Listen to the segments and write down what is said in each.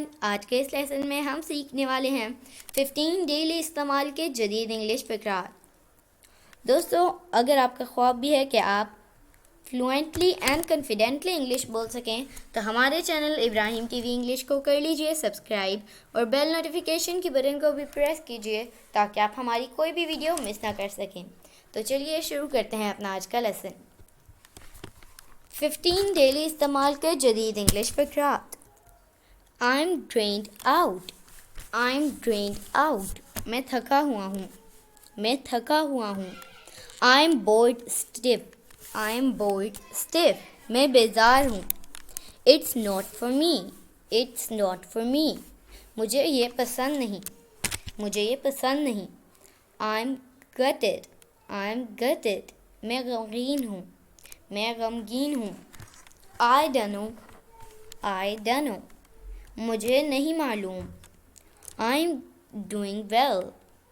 everyone, آج کے اس lesson میں ہم سیکھنے والے ہیں 15 ڈیلی استعمال کے جدید انگلش فقرات۔ دوستو، اگر آپ کا خواب بھی ہے کہ آپ فلوئنٹلی اینڈ کانفیڈنٹلی انگلش بول سکیں تو ہمارے چینل ابراہیم ٹی وی انگلش کو کر لیجئے سبسکرائب اور بیل نوٹیفیکیشن کی بٹن کو بھی پریس کیجئے تاکہ آپ ہماری کوئی بھی ویڈیو مس نہ کر سکیں۔ تو چلیے شروع کرتے ہیں اپنا آج کا لیسن۔ 15 ڈیلی استعمال کے جدید English فقرات۔ I'm drained out. I'm drained out. میں تھکا ہوا ہوں۔ میں تھکا ہوا ہوں۔ I'm bored stiff. I'm bored stiff. میں بیزار ہوں۔ It's not for me. It's not for me. مجھے یہ پسند نہیں۔ مجھے یہ پسند نہیں۔ I'm gutted. I'm gutted. میں غمگین ہوں۔ میں غمگین ہوں۔ I don't know. I don't know. مجھے نہیں معلوم۔ I'm doing well.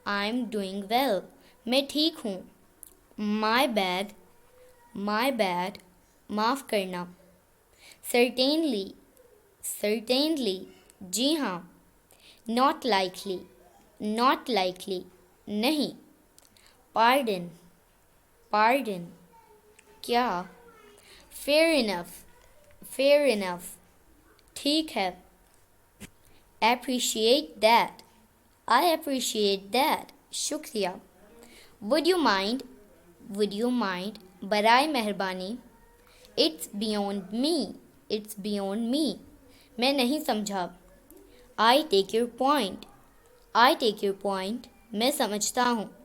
I'm doing well. میں ٹھیک ہوں۔ My bad. My bad. معاف کرنا۔ Certainly. Certainly. جی ہاں۔ Not likely. Not likely. نہیں۔ Pardon. Pardon. کیا؟ Fair enough. Fair enough. ٹھیک ہے۔ Appreciate that. I appreciate that. شکریہ۔ Would you mind? Would you mind? برائے مہربانی۔ It's beyond me. It's beyond me. میں نہیں سمجھا۔ I take your point. I take your point. میں سمجھتا ہوں۔